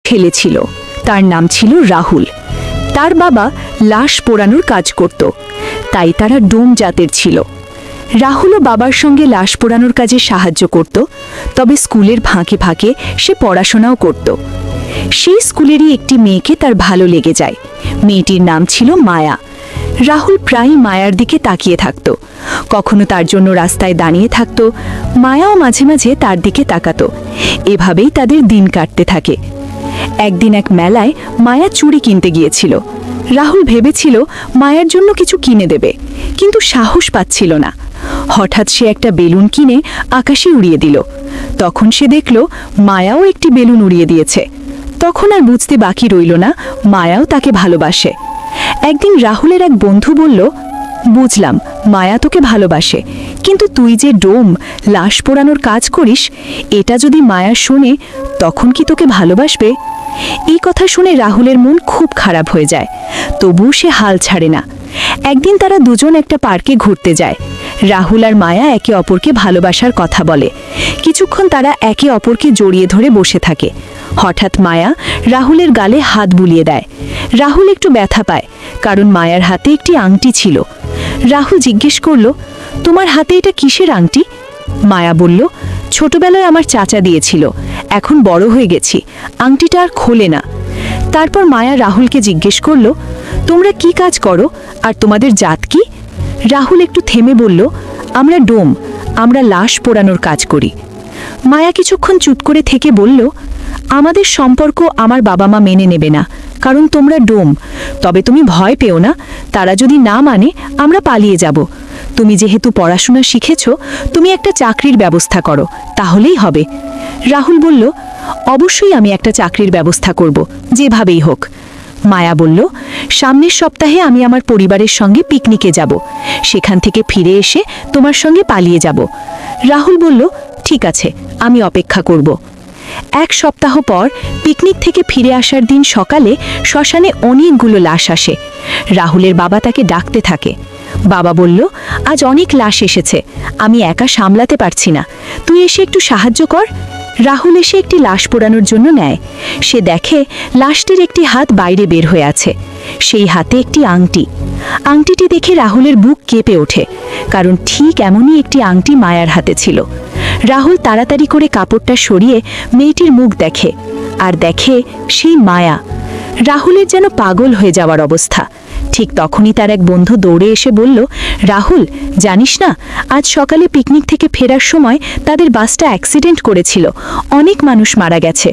ছেলে ছিল, তার নাম ছিল রাহুল। তার বাবা লাশ পোড়ানোর কাজ করত, তাই তারা ডোম জাতের ছিল। রাহুলও বাবার সঙ্গে লাশ পোড়ানোর কাজে সাহায্য করত, তবে স্কুলের ফাঁকে ফাঁকে সে পড়াশোনাও করত। সেই স্কুলেরই একটি মেয়েকে তার ভালো লেগে যায়। মেয়েটির নাম ছিল মায়া। রাহুল প্রায়ই মায়ার দিকে তাকিয়ে থাকত, কখনো তার জন্য রাস্তায় দাঁড়িয়ে থাকত, মায়াও মাঝে মাঝে তার দিকে তাকাতো। এভাবেই তাদের দিন কাটতে থাকে। একদিন এক মেলায় মায়া চুড়ি কিনতে গিয়েছিল। রাহুল ভেবেছিল মায়ার জন্য কিছু কিনে দেবে, কিন্তু সাহস পাচ্ছিল না। হঠাৎ সে একটা বেলুন কিনে আকাশে উড়িয়ে দিল। তখন সে দেখল মায়াও একটি বেলুন উড়িয়ে দিয়েছে। তখন আর বুঝতে বাকি রইল না মায়াও তাকে ভালোবাসে। একদিন রাহুলের এক বন্ধু বলল, বুঝলাম মায়া তোকে ভালোবাসে, কিন্তু তুই যে ডোম লাশ পোড়ানোর কাজ করিস, এটা যদি মায়া শোনে তখন কি তোকে ভালোবাসবে? এই কথা শুনে রাহুলের মন খুব খারাপ হয়ে যায়, তবুও সে হাল ছাড়ে না। একদিন তারা দুজন একটা পার্কে ঘুরতে যায়। রাহুল আর মায়া একে অপরকে ভালোবাসার কথা বলে। কিছুক্ষণ তারা একে অপরকে জড়িয়ে ধরে বসে থাকে। হঠাৎ মায়া রাহুলের গালে হাত বুলিয়ে দেয়। রাহুল একটু ব্যথা পায়, কারণ মায়ার হাতে একটি আংটি ছিল। রাহুল জিজ্ঞেস করল, তোমার হাতে এটা কিসের আংটি? মায়া বলল, ছোটবেলায় আমার চাচা দিয়েছিল, এখন বড় হয়ে গেছি, আংটিটা আর খোলে না। তারপর মায়া রাহুলকে জিজ্ঞেস করল, তোমরা কি কাজ করো আর তোমাদের জাত কি? রাহুল একটু থেমে বলল, আমরা ডোম, আমরা লাশ পোড়ানোর কাজ করি। মায়া কিছুক্ষণ চুপ করে থেকে বলল, আমাদের সম্পর্ক আমার বাবা মা মেনে নেবে না, কারণ তোমরা ডোম। তবে তুমি ভয় পেও না, তারা যদি না মানে আমরা পালিয়ে যাব। তুমি যেহেতু পড়াশোনা শিখেছ, তুমি একটা চাকরির ব্যবস্থা করো, তাহলেই হবে। রাহুল বলল, অবশ্যই আমি একটা চাকরির ব্যবস্থা করব, যেভাবেই হোক। মায়া বলল, সামনের সপ্তাহে আমি আমার পরিবারের সঙ্গে পিকনিকে যাব, সেখান থেকে ফিরে এসে তোমার সঙ্গে পালিয়ে যাব। রাহুল বলল, ঠিক আছে, আমি অপেক্ষা করব। এক সপ্তাহ পর পিকনিক থেকে ফিরে আসার দিন সকালে শ্মশানে অনেকগুলো লাশ আসে। রাহুলের বাবা তাকে ডাকতে থাকে। বাবা বলল, আজ অনেক লাশ এসেছে, আমি একা সামলাতে পারছি না, তুই এসে একটু সাহায্য কর। রাহুল এসে একটি লাশ পোড়ানোর জন্য নেয়। সে দেখে লাশটির একটি হাত বাইরে বের হয়ে আছে, সেই হাতে একটি আংটি। আংটিটি দেখে রাহুলের বুক কেঁপে ওঠে, কারণ ঠিক এমনই একটি আংটি মায়ার হাতে ছিল। রাহুল তাড়াতাড়ি করে কাপড়টা সরিয়ে মেয়েটির মুখ দেখে, আর দেখে সেই মায়া। রাহুলের যেন পাগল হয়ে যাওয়ার অবস্থা। ঠিক তখনই তার এক বন্ধু দৌড়ে এসে বলল, রাহুল, জানিস না, আজ সকালে পিকনিক থেকে ফেরার সময় তাদের বাসটা অ্যাক্সিডেন্ট করেছিল, অনেক মানুষ মারা গেছে।